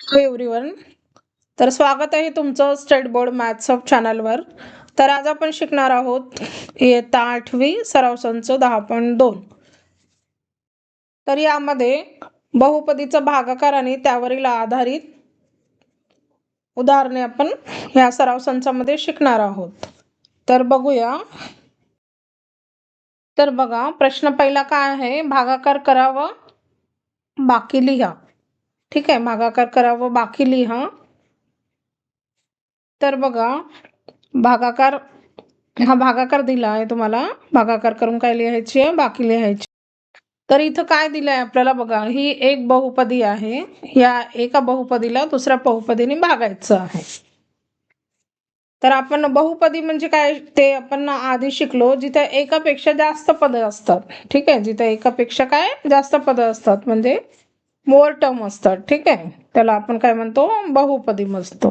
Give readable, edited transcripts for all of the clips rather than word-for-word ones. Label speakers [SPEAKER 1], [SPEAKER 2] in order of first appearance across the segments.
[SPEAKER 1] Hello everyone. तर स्वागत आहे तुमचं स्टेट बोर्ड मॅथ्स ऑफ चॅनलवर. तर आज आपण शिकणार आहोत इयत्ता 8वी सराव संच 10.2. तर यामध्ये बहुपदीचा भागाकार आणि त्यावरील आधारित उदाहरणे आपण या सराव संचामध्ये शिकणार आहोत. तर बघूया. तर बघा, प्रश्न पहिला काय आहे, भागाकार करा व बाकी लिहा. ठीक आहे, भागाकार करा व बाकी लिहा. तर बघा, भागाकार हा भागाकार दिला आहे तुम्हाला. भागाकार करून काय लिहायची आहे, बाकी लिहायची. तर इथं काय दिलंय आपल्याला बघा, ही एक बहुपदी आहे. या एका बहुपदीला दुसऱ्या बहुपदीने भागायचं आहे. तर आपण बहुपदी म्हणजे काय ते आपण आधी शिकलो, जिथे एकापेक्षा जास्त पद असतात. ठीक आहे, जिथे एकापेक्षा काय जास्त पद असतात म्हणजे मोर टर्म असतात. ठीक आहे, त्याला आपण काय म्हणतो, बहुपदी म्हणतो.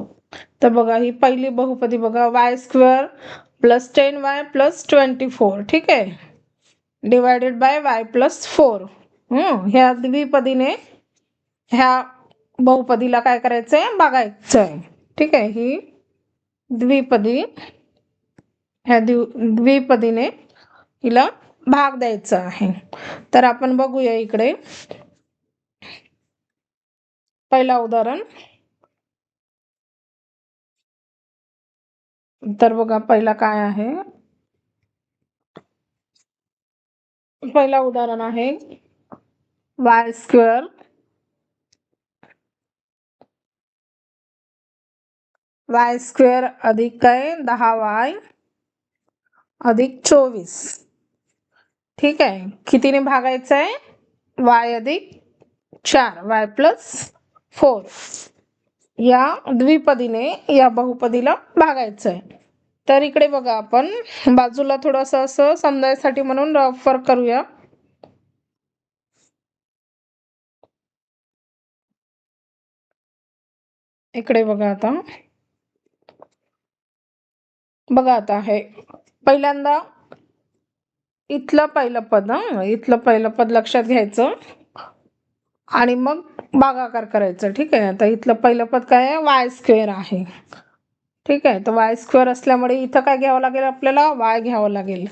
[SPEAKER 1] तर बघा, ही पहिली बहुपदी बघा, y² प्लस 10y प्लस 24. ठीक आहे, डिवायडेड बाय y प्लस 4. ह्या द्विपदीने ह्या बहुपदीला काय करायचंय, भागायचं आहे. ठीक आहे, ही द्विपदी, ह्या द्विपदीने हिला भाग द्यायचा आहे. तर आपण बघूया इकडे पहिला उदाहरण. तर बघा, पहिला काय आहे, पहिला उदाहरण आहे y² अधिक काय 10y अधिक 24. ठीक आहे, कितीने भागायचं आहे, y अधिक 4 y प्लस 4 या द्विपदीने या बहुपदीला भागायचं आहे. तर इकडे बघा, आपण बाजूला थोडंसं असं समजायसाठी म्हणून रफ वर्क करूया. इकडे बघा, आता बघा, आता हे पहिल्यांदा इथलं पहिलं पद, इथलं पहिलं पद लक्षात घ्यायचं आणि मग भागाकार करायचं. ठीक आहे, आता इथलं पहिलं पद काय आहे, y² आहे. ठीक आहे, तर y² असल्यामुळे इथं काय घ्यावं लागेल आपल्याला, y घ्यावं लागेल.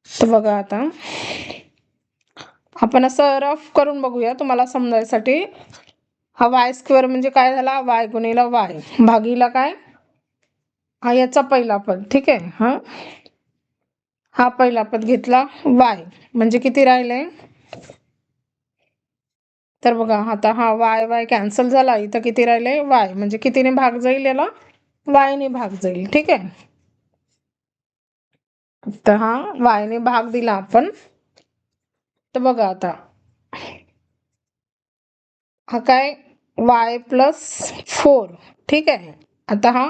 [SPEAKER 1] तर बघा, आता आपण असं रफ करून बघूया तुम्हाला समजायसाठी. हा y² म्हणजे काय झाला, y गुणिला y भागीला काय, हा याचा पहिला पद. ठीक आहे, हा पहिला पद घेतला y म्हणजे किती राहिले. तर बघा, आता हा y कॅन्सल झाला, इथं किती राहिले, y म्हणजे कितीने भाग जाईल, याला y ने भाग जाईल. ठीक आहे, तर हा y ने भाग दिला आपण. तर बघा, आता हा काय y प्लस 4. ठीक आहे, आता हा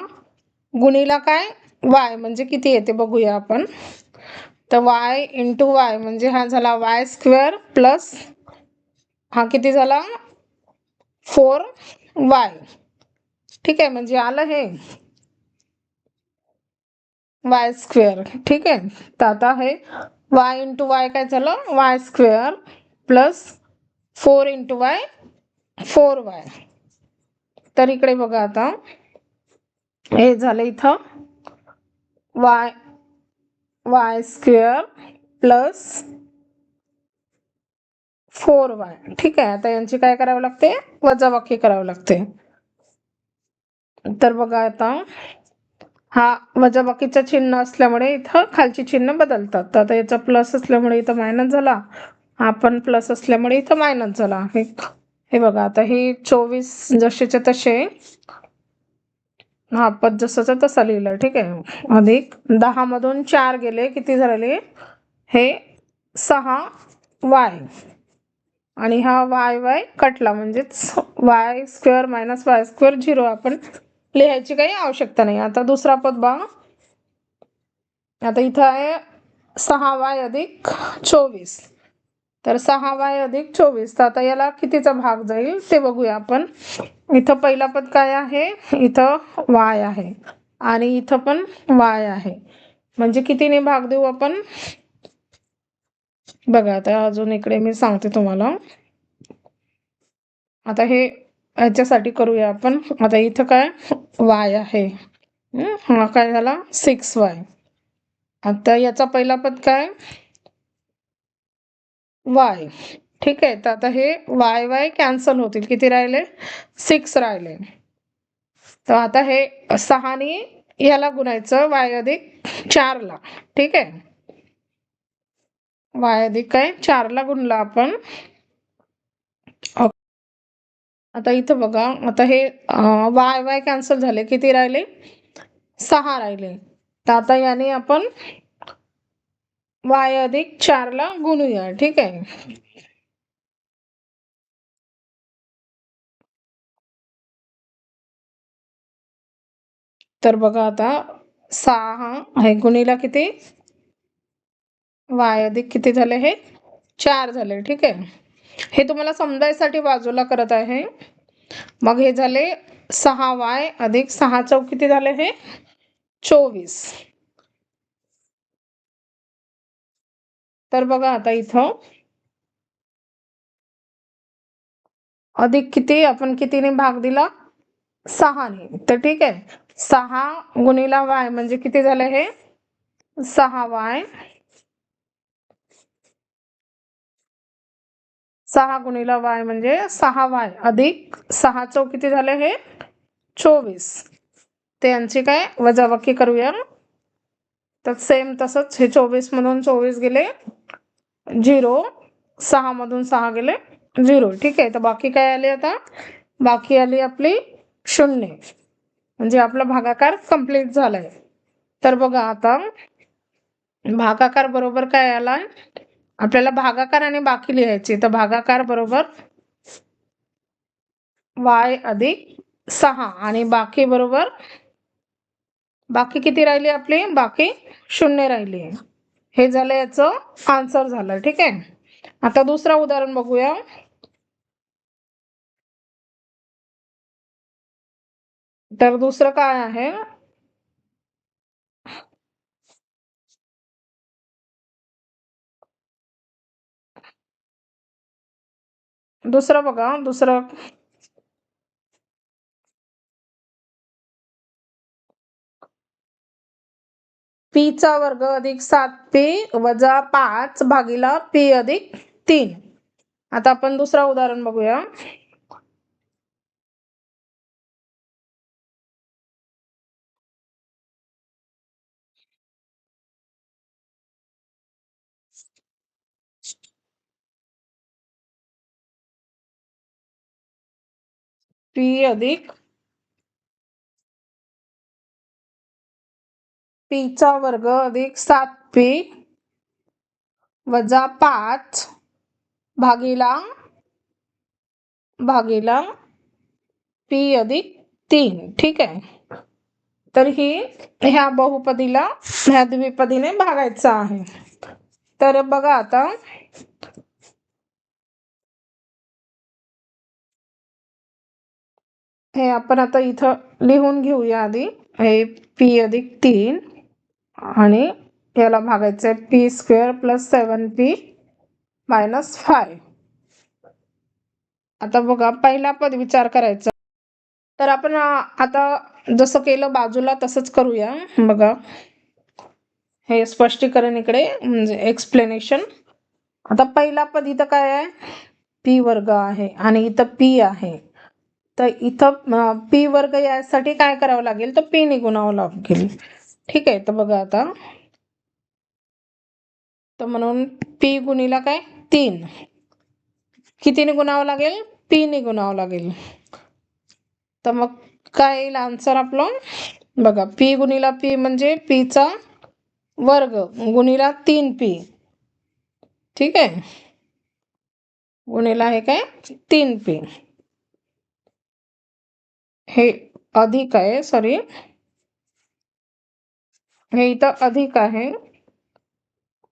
[SPEAKER 1] गुणीला काय y म्हणजे किती येते बघूया आपण. तर y इंटू y म्हणजे हा झाला y² प्लस हा किती झाला 4y. ठीक आहे, म्हणजे आलं हे y². ठीक आहे, तर आता हे y इंटू y काय झालं, y² plus 4 into y 4y. तर इकडे बघा, आता हे झालं इथं y² प्लस 4y. ठीक आहे, आता यांची काय करावं लागते, वजाबाकी करावं लागते. तर बघा, आता हा वजाबाकीचं चिन्ह असल्यामुळे इथं खालची चिन्ह बदलतात. तर आता याचा प्लस असल्यामुळे इथं मायनस झाला, हा पण प्लस असल्यामुळे इथं मायनस झाला. हे बघा, आता हे 24 जसेच्या तसे हा पद जसंच तसा लिहिलं. ठीक आहे, अधिक 10 मधून 4 गेले, किती झाले, हे 6y आणि हा y कटला, म्हणजेच y² मायनस y² 0. आपण लिहायची काही आवश्यकता नाही. आता दुसरा पद बघा, आता इथं आहे 6y अधिक 24. तर 6y अधिक 24, तर आता याला कितीचा भाग जाईल ते बघूया आपण. इथं पहिला पद काय आहे, इथं y आहे आणि इथं पण y आहे, म्हणजे कितीने भाग देऊ आपण. बघा, आता अजून इकडे मी सांगते तुम्हाला. आता हे ह्याच्यासाठी करूया आपण. आता इथं काय वाय आहे, हा काय झाला 6y. आता याचा पहिला पद काय वाय. ठीक आहे, तर आता हे वाय वाय कॅन्सल होतील. किती राहिले 6 राहिले. तर आता हे 6ने याला गुणायचं y अधिक 4 ला. ठीक आहे, y अधिक काय 4 ला गुणला आपण. आता इथं बघा, आता हे वाय वाय कॅन्सल झाले. किती राहिले 6 राहिले. तर आता याने आपण y अधिक 4 ला गुणूया. ठीक आहे, तर बघा आता 6 आहे गुणीला किती y अधिक किती झाले हे 4 झाले. ठीक आहे, हे तुम्हाला समजायसाठी बाजूला करत आहे. मग हे झाले 6y अधिक 6 चौक किती झाले हे 24. तर बघा आता इथं अधिक किती आपण कितीने भाग दिला 6ने. तर ठीक आहे, 6 गुणीला y म्हणजे किती झाले हे 6y. 6 गुणीला y म्हणजे 6y अधिक 6 चौक किती झाले हे 24. ते यांची काय वजाबाकी करूया. तर सेम तसंच हे 24 मधून 24 गेले 0, 6 मधून 6 गेले 0. ठीक आहे, तर बाकी काय आले आता बाकी आली आपली 0. म्हणजे आपला भागाकार कंप्लीट झालाय. तर बघा आता भागाकार बरोबर काय आला, आपल्याला भागाकार आणि बाकी लिहायची. तर भागाकार बरोबर y अधिक 6 आणि बाकी बरोबर बाकी किती राहिली आपली बाकी 0 राहिली. हे झालं याचं आन्सर झालं. ठीक आहे, आता दुसरा उदाहरण बघूया. तर दुसरं काय आहे, दुसरं बघा. दुसरं p चा वर्ग अधिक 7p वजा 5 भागिला p अधिक 3. आता आपण दुसरा उदाहरण बघूया. p अधिक p चा वर्ग अधिक 7p वजा 5 भागिला p अधिक 3. ठीक आहे, तर ही ह्या बहुपदीला ह्या द्विपदीने भागायचं आहे. तर बघा आता हे आपण आता इथं लिहून घेऊया आधी. हे p अधिक 3 आणि याला भागायचं आहे p square plus 7p minus 5. आता बघा पहिला पद विचार करायचा. तर आपण आता जसं केलं बाजूला तसंच करूया. बघा हे स्पष्टीकरण इकडे म्हणजे एक्सप्लेनेशन. आता पहिला पद इथं काय आहे p वर्ग आहे आणि इथं p आहे. तर इथं p वर्ग यासाठी काय करावं लागेल तर p ने गुणावं लागेल. ठीक आहे, तर बघा आता तर म्हणून p गुणीला काय 3 कितीने गुणावं लागेल p ने गुणावं लागेल. तर मग काय येईल आन्सर आपलं बघा p गुणीला p म्हणजे p चा वर्ग गुणीला 3p. ठीक आहे, गुणीला आहे काय 3p. हे अधिक आहे, सॉरी हे इथं अधिक आहे,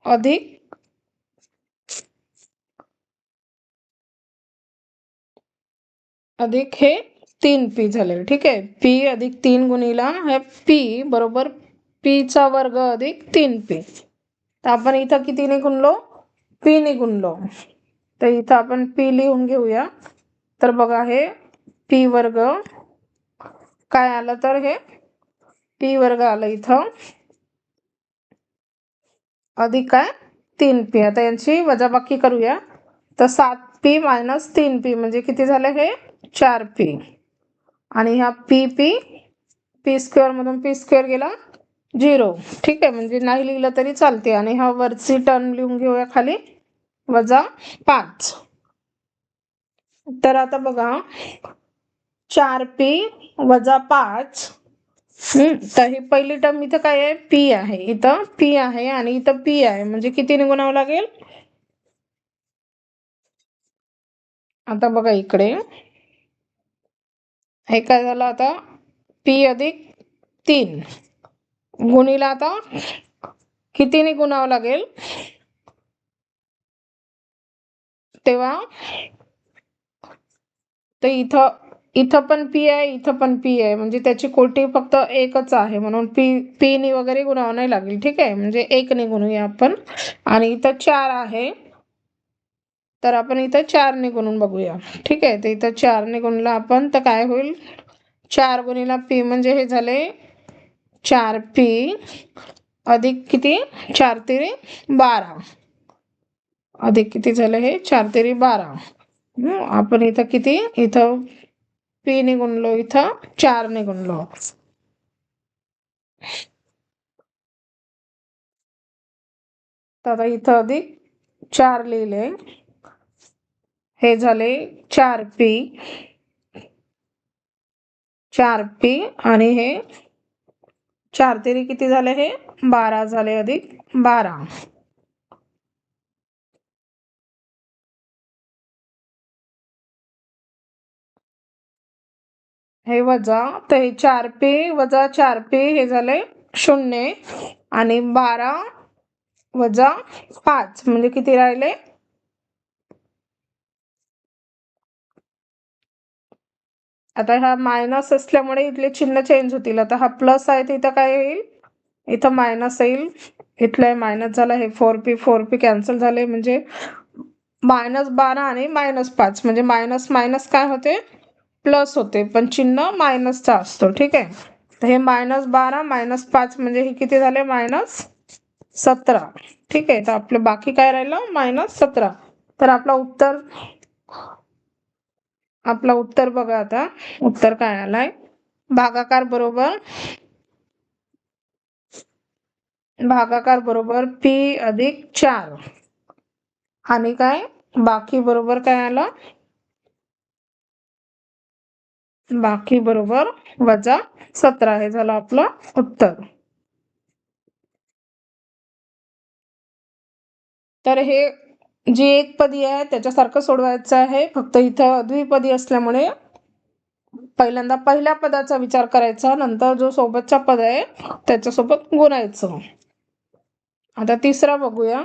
[SPEAKER 1] अधिक अधिक हे 3p झाले. ठीक आहे, p अधिक 3 गुणीला हे p बरोबर p चा वर्ग अधिक 3p. तर आपण इथं कितीने गुणलो p ने गुणलो. तर इथं आपण p लिहून घेऊया. तर बघा हे पी वर्ग काय आलं तर हे पी वर्ग आलं इथं अधिक काय 3p. आता यांची वजाबाकी करूया. तर 7p मायनस 3p म्हणजे किती झालं हे 4p. आणि ह्या पी स्क्वेअर मधून पी स्क्वेअर गेला 0. ठीक आहे, म्हणजे नाही लिहिलं तरी चालते. आणि हा वरची टर्म लिहून घेऊया खाली -5. तर आता बघा 4p वजा 5. तर ही पहिली टर्म इथं काय आहे पी आहे, इथं पी आहे आणि इथं पी आहे, म्हणजे किती गुणावं लागेल. आता बघा इकडे हे काय झालं आता पी अधिक 3 गुणीला आता कितीने गुणावं लागेल तेव्हा. तर इथं पण पी आहे, इथं पण पी आहे, म्हणजे त्याची कोटी फक्त एकच आहे, म्हणून पी ने वगैरे गुणावं नाही लागेल. ठीक आहे, म्हणजे 1 ने गुणूया आपण. आणि इथं 4 आहे, तर आपण इथं 4 ने गुणून बघूया. ठीक आहे, तर इथं 4 ने गुणला आपण तर काय होईल 4 गुणीला पी म्हणजे हे झाले 4p अधिक किती 4 तेरी 12 अधिक किती झालं हे 4 तेरी 12. आपण इथं किती इथं पी ने गुणलो, इथं 4 ने गुणलो. तर आता इथं अधिक 4 लिहिले, हे झाले 4p आणि हे 4 तेरी किती झाले हे 12 झाले अधिक 12. हे वजा, तर हे 4p वजा 4p हे झाले 0 आणि 12 वजा 5 म्हणजे किती राहिले. आता हा मायनस असल्यामुळे इथले चिन्ह चेंज होतील. आता हा प्लस आहे तर इथं काय येईल इथं मायनस येईल. इथलं मायनस झालं, हे 4p कॅन्सल झाले, म्हणजे -12 आणि -5 म्हणजे मायनस मायनस काय होते प्लस होते, पण चिन्ह मायनसचा असतो. ठीक आहे, तर हे -12 -5 म्हणजे हे किती झाले -17. ठीक आहे, तर आपलं बाकी काय राहिलं -17. तर आपलं उत्तर बघा. आता उत्तर काय आलंय भागाकार बरोबर p अधिक 4 आणि काय बाकी बरोबर काय आलं बाकी बरोबर -17 हे झालं आपलं उत्तर. तर हे जी एकपदी आहे त्याच्यासारखं सोडवायचं आहे, फक्त इथं द्विपदी असल्यामुळे पहिल्यांदा पहिल्या पदाचा विचार करायचा, नंतर जो सोबतचा पद आहे त्याच्यासोबत गुणायचं. आता तिसरा बघूया.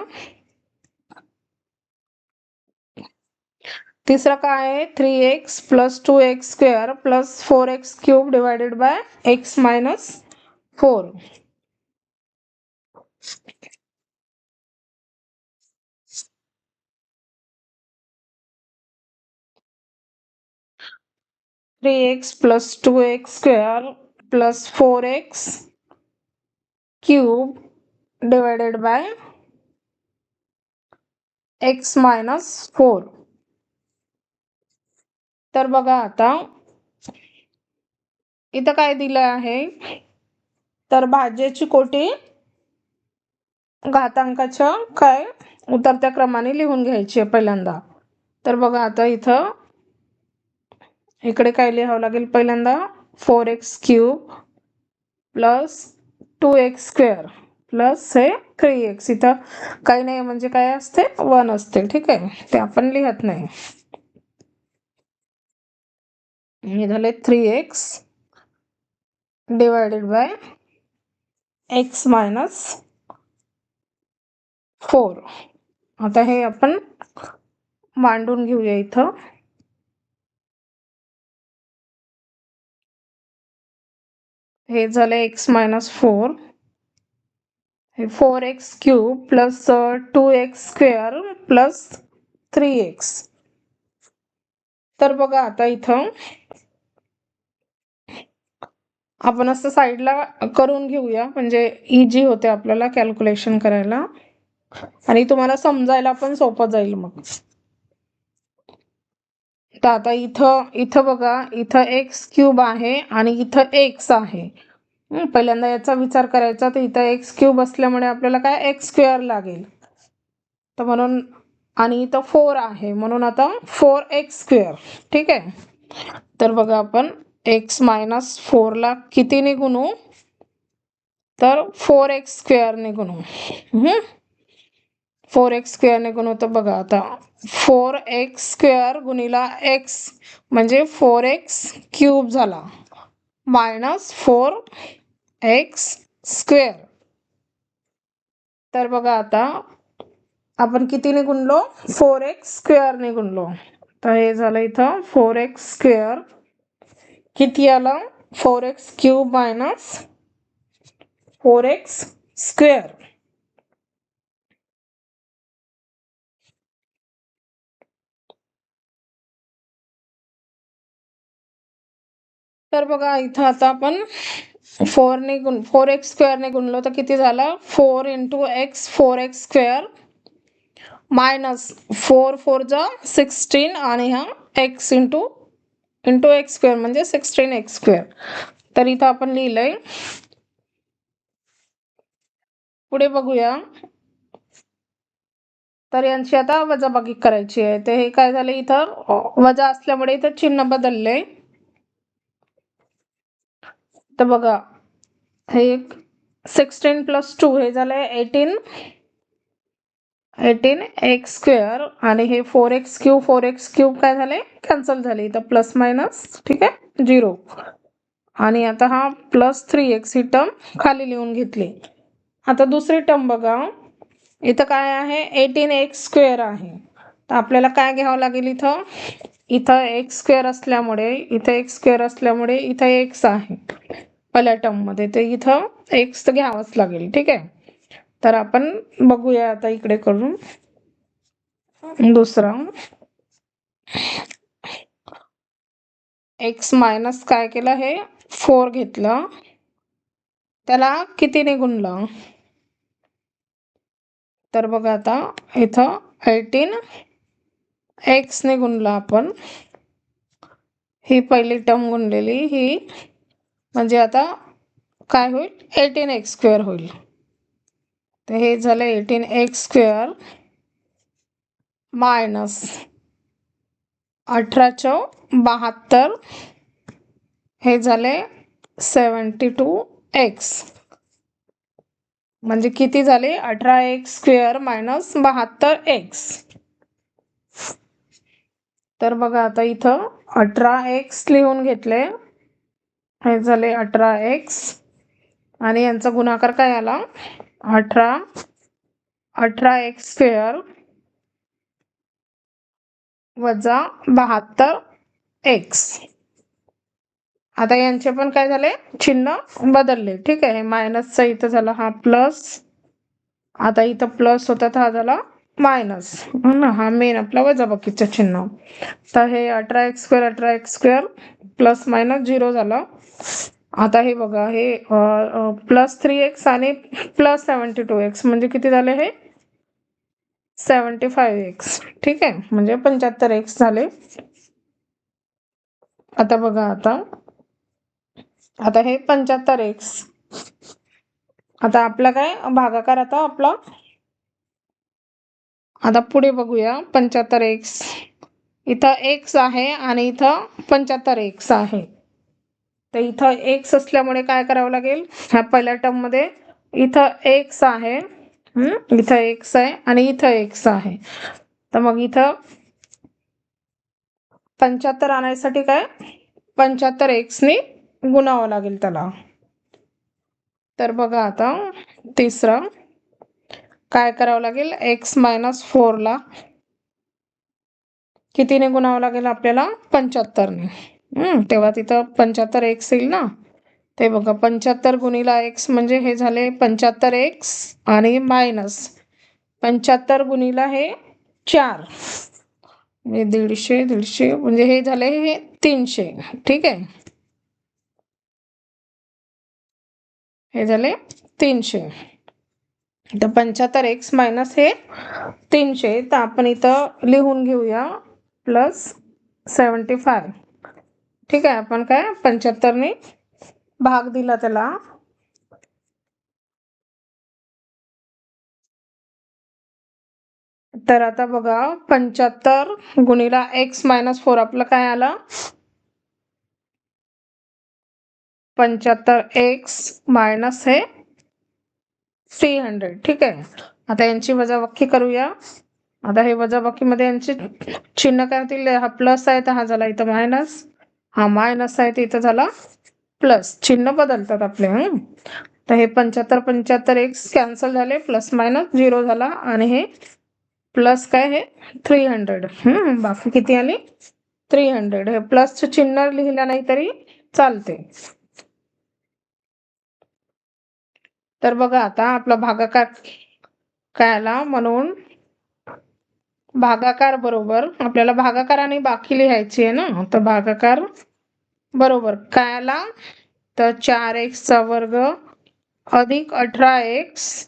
[SPEAKER 1] तिसरा काय आहे 3x + 2x² + 4x³ divided by x - 4. 3x + 2x² + 4x³ divided by x - 4. तर बघा आता इथं काय दिलं आहे, तर भाज्याची कोटी घातांकाच्या काय उतरत्या क्रमाने लिहून घ्यायची आहे पहिल्यांदा. तर बघा आता इथं इकडे काय लिहावं लागेल पहिल्यांदा 4x³ + 2x² + हे 3x. इथं काही नाही, म्हणजे काय असते 1 असते. ठीक आहे, ते आपण लिहत नाही. हे झाले 3x डिवायडेड बाय x - 4. आता हे आपण मांडून घेऊया इथं. हे झालं x - 4, हे 4x³ + 2x² + 3x. तर बघा आता इथं आपण असं साईडला करून घेऊया, म्हणजे इझी होते आपल्याला कॅल्क्युलेशन करायला आणि तुम्हाला समजायला पण सोपं जाईल मग. तर आता इथं इथं बघा, इथं एक्स क्यूब आहे आणि इथं एक्स आहे. पहिल्यांदा याचा विचार करायचा, तर इथं एक्स क्यूब असल्यामुळे आपल्याला काय एक्स स्क्वेअर लागेल, तर म्हणून, आणि इथं 4 आहे म्हणून आता 4x². ठीक आहे. तर बघा आपण x - 4ला कितीने गुणू, तर 4x² ने गुणू. 4x² ने गुणू, तर बघा आता 4x² गुणिला x म्हणजे 4x³ झाला -4x². तर बघा आता आपण कितीने गुणलो, 4x² ने गुणलो, तर हे झालं इथं 4x². किती आलं, 4x³ - 4x². तर बघा इथं आता आपण 4x² ने गुणलो तर किती झालं, 4 × x 4x² -4 4 जा 16 आणि हा x × x² म्हणजे 16x². तर इथं आपण लिहिलंय. पुढे बघूया. तर यांची आता वजाबाकी करायची आहे. ते हे काय झालं, इथं वजा असल्यामुळे इथं चिन्ह बदलले. तर बघा हे 16 + 2 हे झालंय 18x² आणि हे 4x³ काय झाले, कॅन्सल झाले. इथं प्लस मायनस, ठीक आहे, 0. आणि आता हा +3x ही टर्म खाली लिहून घेतली. आता दुसरी टर्म बघा, इथं काय आहे, 18x² आहे. तर आपल्याला काय घ्यावं लागेल, इथं इथं x² असल्यामुळे, इथं x² असल्यामुळे इथं x आहे पहिल्या टर्ममध्ये, तर इथं x तर घ्यावंच लागेल. ठीक आहे. तर आपण बघूया आता इकडे करून दुसरा. x मायनस काय केलं, हे 4 घेतलं, त्याला कितीने गुणलं, तर बघा आता इथं 18x ने गुणलं आपण. ही पहिली टर्म गुणलेली ही, म्हणजे आता काय होईल, 18x² होईल. तर हे झालं 18x² मायनस 18×72 हे झाले 72x, म्हणजे किती झाले, 18x² - 72x. तर बघा आता इथं 18x लिहून घेतले, हे झाले 18x आणि यांचा गुणाकार काय आला, 18x² वजा 72x. आता यांचे पण काय झाले, चिन्ह बदलले. ठीक आहे. मायनसचा इथं झाला हा प्लस, आता इथं प्लस होता तर हा झाला मायनस, हा मेन आपला वजाबाकीचं चिन्ह. तर हे 18x² प्लस मायनस 0 झालं. आता हे बघा, हे +3x आणि +72x म्हणजे किती झाले, हे 75x. ठीक आहे, म्हणजे 75x झाले. आता बघा आता हे 75x. आता आपला काय भागाकार, आता आपला, आता पुढे बघूया 75x. इथं x आहे आणि इथं 75x आहे. तर इथं x असल्यामुळे काय करावं लागेल, ह्या पहिल्या टर्म मध्ये इथं x आहे, इथं x आहे आणि इथं x आहे. तर मग इथं 75 आणण्यासाठी काय 75x ने गुणावं लागेल त्याला. तर बघा आता तिसरा काय करावं लागेल, x - 4ला कितीने गुणावं लागेल आपल्याला, 75 ने. तेव्हा तिथं 75x येईल ना. ते बघा 75 गुणिला x म्हणजे हे झाले 75x आणि मायनस 75 गुणिला हे 4 म्हणजे 150 म्हणजे हे झाले हे 300. ठीक आहे. हे झाले 300. तर 75x मायनस हे 300, तर आपण इथं लिहून घेऊया +75. ठीक आहे, आपण काय 75ने भाग दिला त्याला. तर आता बघा 75 गुणिला x-4 आपलं काय आलं, 75x मायनस हे 300. ठीक आहे, आता यांची वजाबाकी करूया. आता हे वजाबाकीमध्ये यांचे चिन्ह काय होतील, हा प्लस आहे तर हा झाला इथं मायनस, हा मायनस आहे तर इथं झाला प्लस. चिन्ह बदलतात आपले. तर हे 75 एक्स कॅन्सल झाले, प्लस मायनस 0 झाला, आणि हे प्लस काय हे 300. बाकी किती आली 300. हे प्लसचे चिन्ह लिहिलं नाही तरी चालते. तर बघा आता आपला भागाकार काय आला, म्हणून भागाकार बरोबर आपल्याला भागाकार आणि बाकी लिहायची आहे ना. तर भागाकार बरोबर काय आला, तर 4x वर्ग अधिक 18x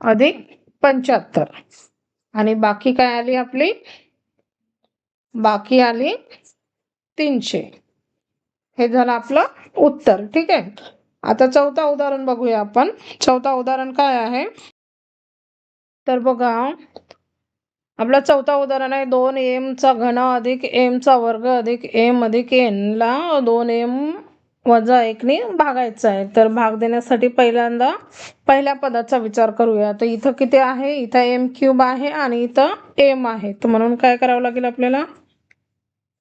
[SPEAKER 1] अधिक 75, आणि बाकी काय आली आपली, बाकी आली 300. हे झालं आपलं उत्तर. ठीक आहे, आता चौथा उदाहरण बघूया आपण. चौथा उदाहरण काय आहे, तर बघा आपला चौथा उदाहरण आहे 2m चा घन अधिक m चा वर्ग अधिक m अधिक n ला 2m वजा 1 ने भागायचं आहे. तर भाग देण्यासाठी पहिल्यांदा पहिल्या पदाचा विचार करूया. तर इथं किती आहे, इथं m³ आहे आणि इथं m आहे, तर म्हणून काय करावं लागेल आपल्याला,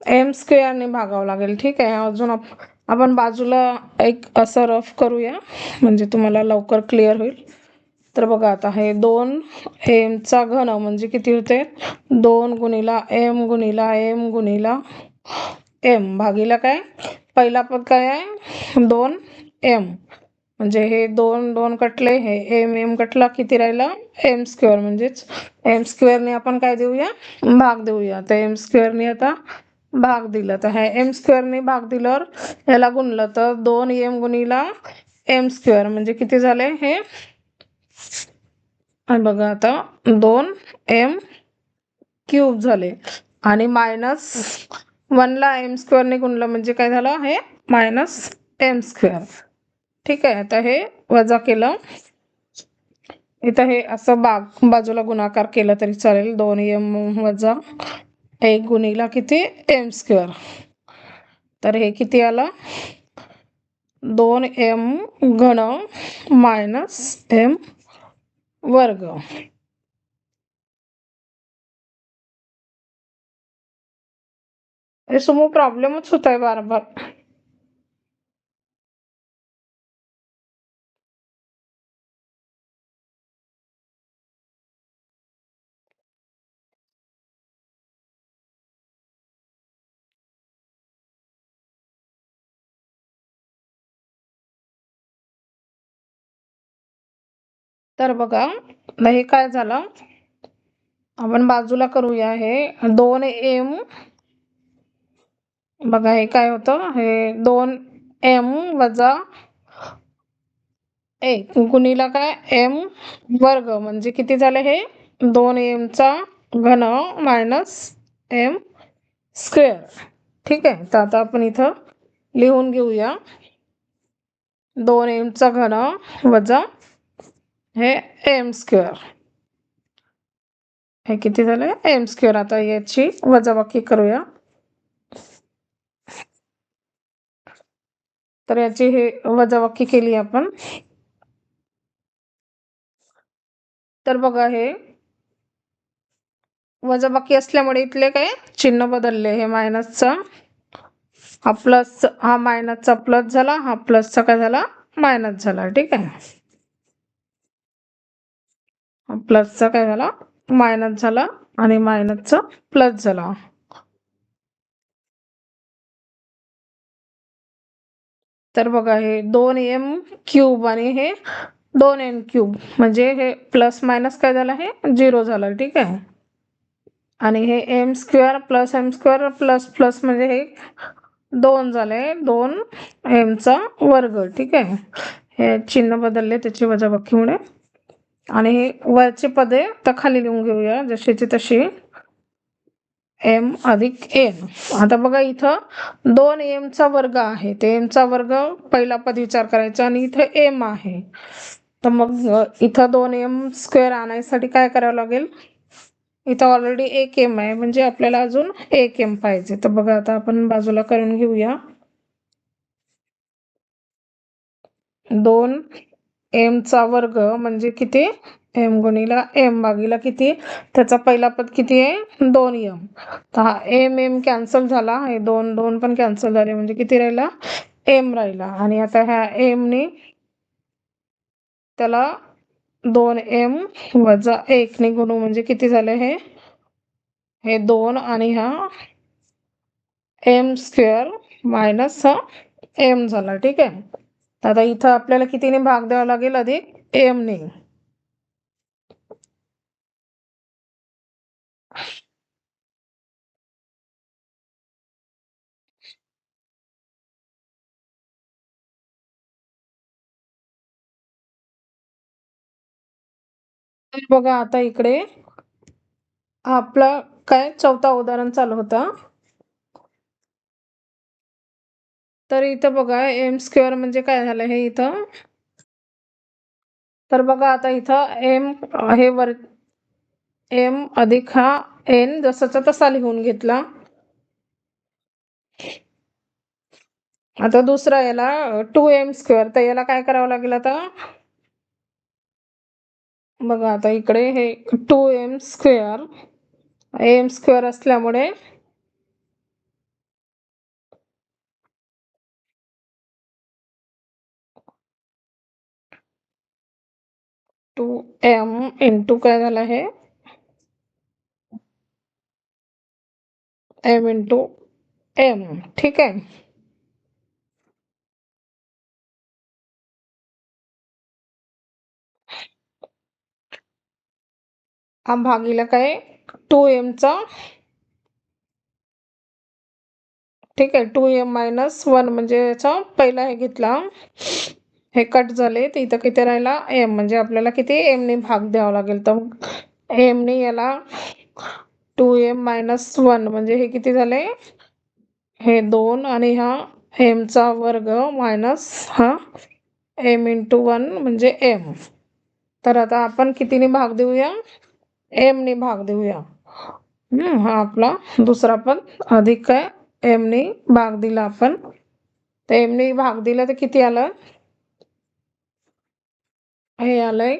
[SPEAKER 1] m² ने भागावं लागेल. ठीक आहे, अजून आपण बाजूला एक असं रफ करूया म्हणजे तुम्हाला लवकर क्लिअर होईल. तर बघा आता हे 2m चा घन म्हणजे किती होते, 2 गुणिला m गुणिला m गुणिला m भागीला काय, पहिला पद काय आहे 2m, म्हणजे हे 2 2 कटले, हे m कटला, किती राहिला m², म्हणजेच m² ने आपण काय देऊया, भाग देऊया. तर m² ने आता भाग दिला, तर हे m² ने भाग दिल्यावर याला गुणलं तर 2m गुणिला m² म्हणजे किती झाले हे, बघा आता 2m³ झाले, आणि मायनस 1 ला m² ने गुणलं म्हणजे काय झालं, हे -m². ठीक आहे, आता हे वजा केलं, इथं हे असं बाजूला गुणाकार केलं तरी चालेल. 2m वजा 1 गुणिला किती m², तर हे किती आलं 2m घन मायनस m वर्ग. हे समोर प्रॉब्लेमच होत आहे बार बार. तर बघा हे काय झालं, आपण बाजूला करूया. हे 2m, बघा हे काय होतं, हे 2m वजा 1 गुणिला काय m वर्ग म्हणजे किती झाले, हे 2m चा घन मायनस m². ठीक आहे, तर आता आपण इथं लिहून घेऊया 2m चा घन वजा हे m², हे किती झाले m². आता याची वजाबाकी करूया. तर याची हे वजाबाकी केली आपण. तर बघा हे वजाबाकी असल्यामुळे इथले काय चिन्ह बदलले, हे मायनसचा हा प्लस, हा मायनसचा प्लस झाला, हा प्लसचा काय झाला मायनस झाला. ठीक आहे, प्लसचा काय झाला मायनस झाला आणि मायनसचा प्लस झाला. तर बघा हे 2m³ आणि हे 2n³ म्हणजे हे प्लस मायनस काय झालं, हे 0 झालं. ठीक आहे, आणि हे m² plus m² plus plus म्हणजे हे 2 झाले, 2m चा वर्ग. ठीक आहे, हे चिन्ह बदलले त्याची वजाबाकीमुळे. आणि हे वरचे पदे तर खाली लिहून घेऊया जशीची तशी. एम अधिक एन. आता बघा इथं 2m चा वर्ग आहे, ते एमचा वर्ग पहिला पद विचार करायचा आणि इथं एम आहे. तर मग इथं 2m² आणायसाठी काय करावं लागेल, इथं ऑलरेडी 1m आहे म्हणजे आपल्याला अजून 1m पाहिजे. तर बघा आता आपण बाजूला करून घेऊया. 2m चा वर्ग म्हणजे किती, m गुणिला m भागीला किती, त्याचा पहिला पद किती आहे 2m. तर हा m कॅन्सल झाला, हे 2 पण कॅन्सल झाले म्हणजे किती राहिला m राहिला. आणि आता ह्या m ने त्याला 2m वजा 1 ने गुणू म्हणजे किती झाले हे 2 आणि हा m² मायनस हा m झाला. ठीक आहे. तर आता इथं आपल्याला कितीने भाग द्यावा लागेल, अधिक m ने. तर बघा आता इकडे आपला काय चौथा उदाहरण चालू होता. तर इथं बघा m² म्हणजे काय झालं हे इथं. तर बघा आता इथं m हे वर m अधिक हा n जसाचा तसा लिहून घेतला. आता दुसरा याला 2m², तर याला काय करावं लागेल आता बघा. आता इकडे हे 2m², m² असल्यामुळे 2m इंटू काय झालं हे m इंटू m. ठीक आहे. हा भागीला काय 2mचा, ठीक आहे, 2m मायनस 1 म्हणजे याचा पहिला हे घेतला, हे कट झाले. तर इथं किती राहिला m म्हणजे आपल्याला किती m ने भाग द्यावा लागेल. तर m ने याला 2m मायनस 1 म्हणजे हे किती झाले हे 2 आणि हा m चा वर्ग मायनस हा m इंटू 1 म्हणजे m. तर आता आपण कितीने भाग देऊया, m ने भाग देऊया. हा आपला दुसरा पण अधिक काय m ने भाग दिला आपण. तर m ने भाग दिला तर किती आलं, हे आलंय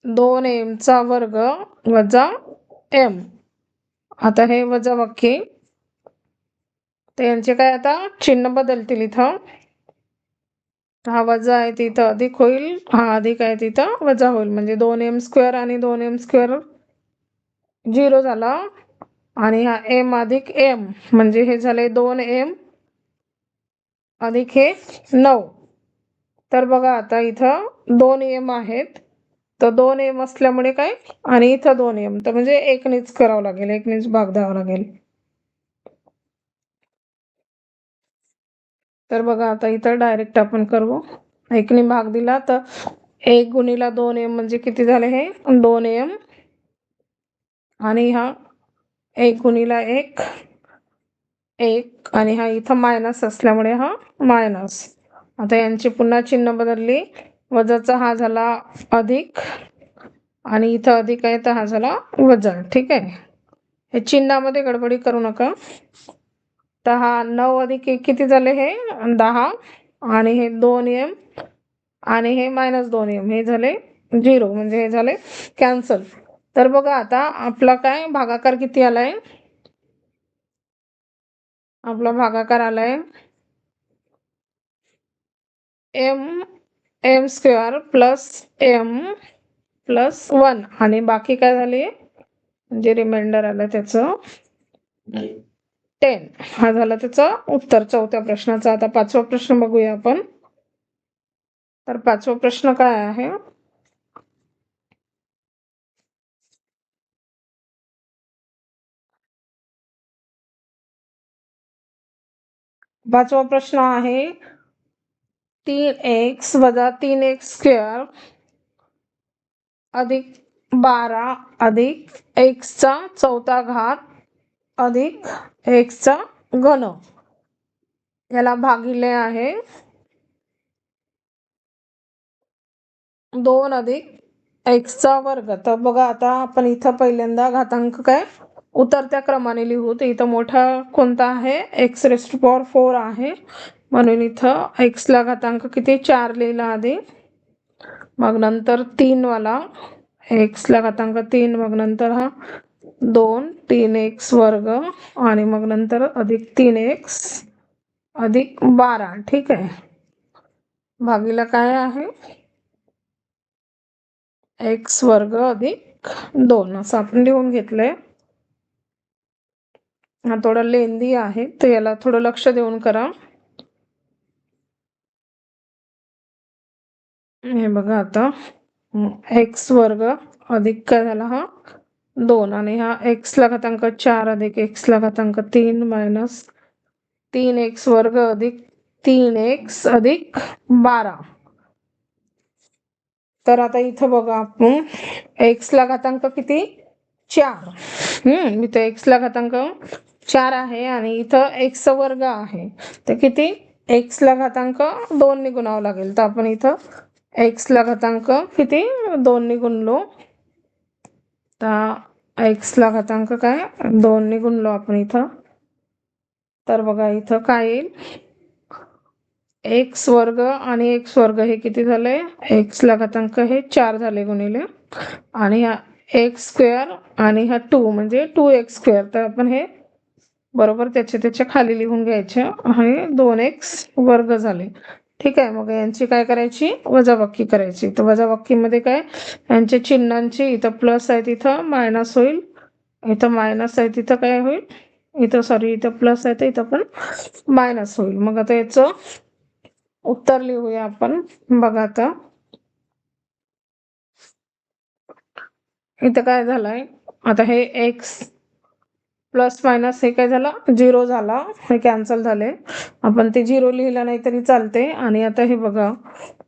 [SPEAKER 1] 2m चा वर्ग वजा m. आता हे वजा बाकी, तर यांचे काय आता चिन्ह बदलतील. इथं हा वजा आहे तिथं अधिक होईल, हा अधिक आहे तिथं वजा होईल म्हणजे 2m² आणि 2m² 0 झाला. आणि हा m अधिक m म्हणजे हे झाले 2m अधिक हे 9. तर बघा आता इथं 2m आहेत, तर 2m असल्यामुळे काय आणि इथं 2m, तर म्हणजे 1नेच करावं लागेल, 1नेच भाग द्यावा लागेल. तर बघा आता इथं डायरेक्ट आपण करू. 1ने भाग दिला तर 1 गुणिला 2m म्हणजे किती झाले हे 2m. आणि हा 1 गुणिला 1 1 आणि हा इथं मायनस असल्यामुळे हा मायनस. आता यांची पुन्हा चिन्ह बदलली, वजाचा हा झाला अधिक आणि इथं अधिक आहे तर हा झाला वजा. ठीक आहे. हे चिन्हामध्ये गडबडी करू नका. तर हा 9 अधिक 1 किती झाले हे 10 आणि हे 2m आणि हे मायनस 2m हे झाले 0 म्हणजे हे झाले कॅन्सल. तर बघा आता आपला काय भागाकार किती आलाय, आपला भागाकार आलाय m² प्लस m प्लस 1 आणि बाकी काय झाले जे रिमाइंडर आलं त्याचं 10. हा झाला त्याचं उत्तर चौथ्या प्रश्नाचा. आता पाचवा प्रश्न बघूया आपण. तर पाचवा प्रश्न काय आहे, पाचवा प्रश्न आहे 3x वजा 3x² अधिक 12 अधिक x चा चौथा घात अधिक x चा घन याला भागिले आहे 2 अधिक x चा वर्ग. तर बघा आता आपण इथं पहिल्यांदा घातांक काय उतरत्या क्रमाने लिहू. तर इथं मोठा कोणता आहे x⁴ आहे, म्हणून इथं x ला घातांक किती 4 लिहिला आधी, मग नंतर 3 वाला x ला घातांक 3, मग नंतर हा 2 3x वर्ग आणि मग नंतर अधिक 3x अधिक 12. ठीक आहे, भागीला काय आहे x वर्ग अधिक 2 असं आपण लिहून घेतलंय. हा थोडा लेंदी आहे, तर याला थोडं लक्ष देऊन करा. हे बघा आता x वर्ग अधिक काय झाला हा 2 आणि हा x ला घातांक 4 अधिक x ला घातांक 3 मायनस 3x वर्ग अधिक 3x अधिक 12. तर आता इथं बघा आपण x ला घातांक किती 4, इथं x ला घातांक 4 आहे आणि इथं x चा वर्ग आहे, तर किती x ला घातांक 2 ने गुणावं लागेल. तर आपण इथं x ला घातांक किती 2 ने गुणलो, तर x ला घातांक काय 2 ने गुणलो आपण इथं, तर बघा इथं काय येईल x वर्ग आणि x वर्ग हे किती झाले, x ला घातांक हे 4 झाले गुणिले आणि हा x² आणि हा 2 म्हणजे 2x². तर आपण हे बरोबर त्याच्या खाली लिहून घ्यायचे, हे 2x वर्ग झाले. ठीक आहे, मग यांची काय करायची वजाबाकी करायची. तर वजाबाकीमध्ये काय यांच्या चिन्हांची इथं प्लस आहे तिथं मायनस होईल, इथं मायनस आहे तिथं काय होईल, इथं सॉरी इथं प्लस आहे तर इथं पण मायनस होईल. मग आता याचं उत्तर लिहूया आपण. बघा आता इथं काय झालंय, आता हे x प्लस मायनस हे काय झालं 0 झाला, हे कॅन्सल झाले, आपण ते 0 लिहिलं नाही तरी चालते. आणि आता हे बघा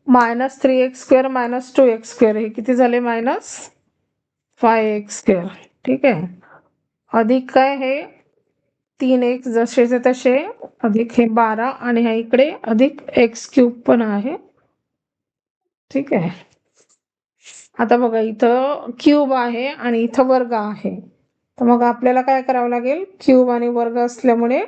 [SPEAKER 1] -3x² - 2x² हे किती झाले -5x². ठीक आहे, अधिक काय हे 3x जसेचे तसे अधिक हे 12 आणि ह्या इकडे अधिक x³ पण आहे. ठीक आहे, आता बघा इथं क्यूब आहे आणि इथं वर्ग आहे, तर मग आपल्याला काय करावं लागेल क्यूब आणि वर्ग असल्यामुळे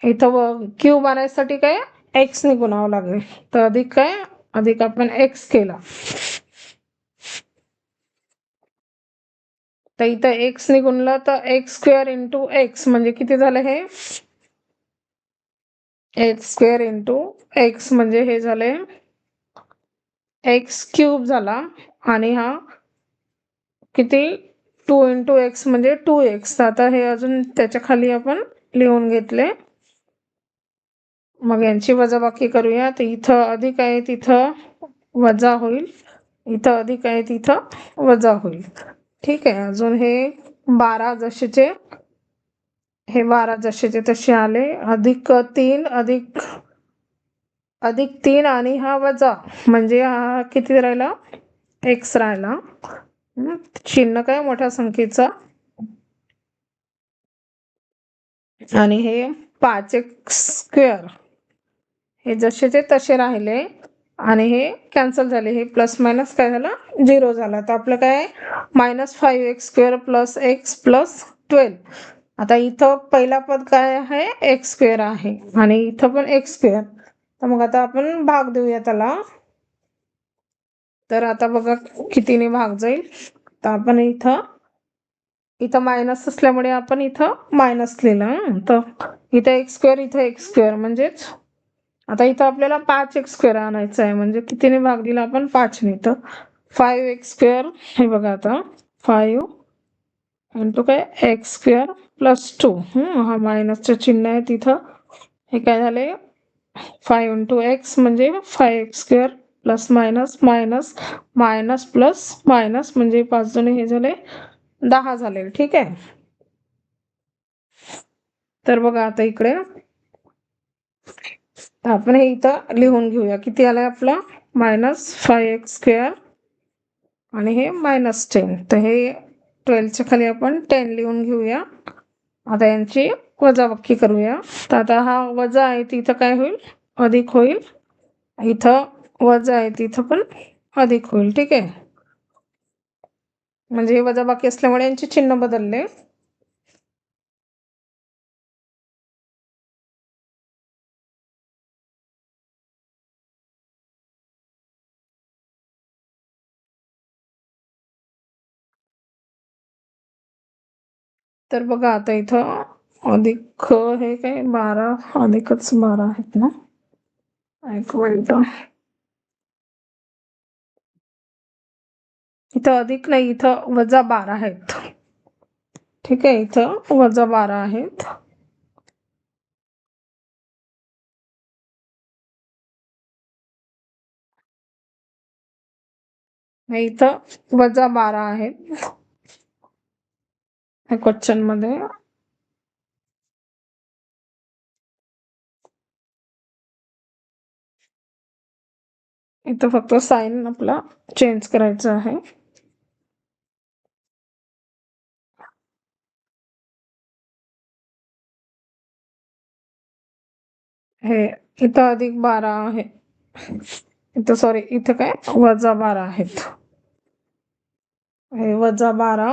[SPEAKER 1] इथं क्यूब आणायसाठी काय x ने गुणावं लागेल. तर अधिक काय अधिक आपण x केला, तर इथं x ने गुणलं तर x² × x म्हणजे किती झालं हे x² × x म्हणजे हे झाले x³ झाला आणि हा किती 2 × x म्हणजे 2x. आता हे अजून त्याच्या खाली आपण लिहून घेतले, मग यांची वजाबाकी करूया. तर इथं अधिक आहे तिथं वजा होईल, इथं अधिक आहे तिथं वजा होईल. ठीक आहे, अजून हे 12 जसेचे हे 12 जसेचे तसे आले, अधिक 3 अधिक 3 आणि हा वजा म्हणजे हा किती राहिला x राहिला, चिन्ह काय मोठ्या संख्येचा, आणि हे 5x² हे जसेचे तसे राहिले आणि हे कॅन्सल झाले, हे प्लस मायनस काय झाला 0 झाला. तर आपलं काय -5x² + x + 12. आता इथं पहिला पद काय आहे x² आहे आणि इथं पण x², तर मग आता आपण भाग देऊया त्याला. तर आता बघा कितीने भाग जाईल, तर आपण इथं मायनस असल्यामुळे आपण इथं मायनस लिहिलं, तर इथं x² इथं x² म्हणजेच आता इथं आपल्याला 5x² आणायचं आहे, म्हणजे कितीने भाग दिला आपण 5 ने. तर 5x² हे बघा आता 5 × काय x² + 2, हा मायनसचं चिन्ह आहे तिथं, हे काय झाले 5 × x म्हणजे 5x² plus minus minus minus plus minus म्हणजे 5 जण हे झाले 10 झाले. ठीक आहे, तर बघा आता इकडे तर आपण हे इथं लिहून घेऊया. किती आलंय आपलं -5x² आणि हे -10. तर हे 12च्या खाली आपण 10 लिहून घेऊया. आता यांची वजाबाकी करूया. तर आता हा वजा आहे तिथं काय होईल, अधिक होईल. इथं वजा आहे तिथं पण अधिक होईल. ठीक आहे, म्हणजे हे वजाबाकी असल्यामुळे यांचे चिन्ह बदलले. तर बघा आता इथं अधिक हे काय 12 अधिकच 12 आहेत ना. एक मिनिट, इथं अधिक नाही, इथं -12 आहेत. ठीक आहे, इथं -12 आहेत. इथं -12 आहेत क्वेश्चन मध्ये. इथं फक्त साइन आपला चेंज करायचं आहे. हे इथं अधिक 12 आहे, इथं सॉरी इथं काय -12 आहेत. हे -12,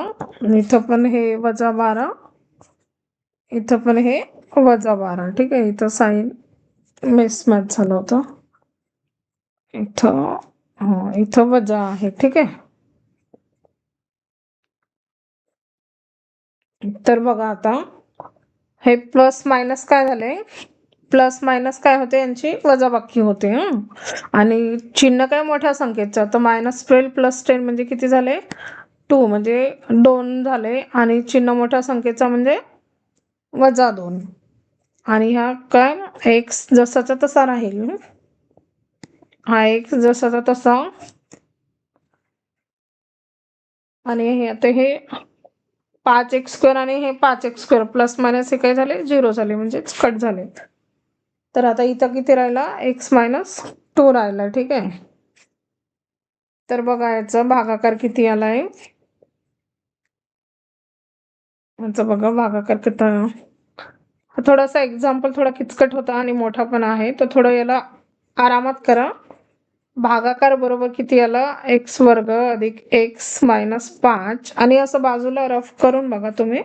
[SPEAKER 1] इथं पण हे -12, इथं पण हे -12. ठीक आहे, इथं साइन मिसमॅच झालं होतं. इथं वजा आहे. ठीक आहे, तर बघा आता हे प्लस मायनस काय झाले, प्लस मायनस काय होते, यांची वजाबाकी होते. आणि चिन्ह काय मोठ्या संख्येचं, तर -12 + 10 म्हणजे किती झाले, 2 म्हणजे 2 झाले. आणि चिन्ह मोठ्या संख्येचा म्हणजे -2. आणि हा काय एक्स जसाचा तसा राहील. हा एक्स जसाचा तसा. आणि हे आता हे 5x² आणि हे 5x² प्लस मायनस हे काय झाले, 0 झाले, म्हणजेच कट झाले. तर आता इथं किती राहिला, x - 2 राहिला. ठीक आहे, तर बघा याचा भागाकार किती आलाय. याचा बघा भागाकार किती. थोडासा एक्झाम्पल थोडा किचकट होता आणि मोठा पण आहे, तर थोडं याला आरामात करा. भागाकार बरोबर किती आला, x² अधिक x - 5. आणि असं बाजूला रफ करून बघा तुम्ही,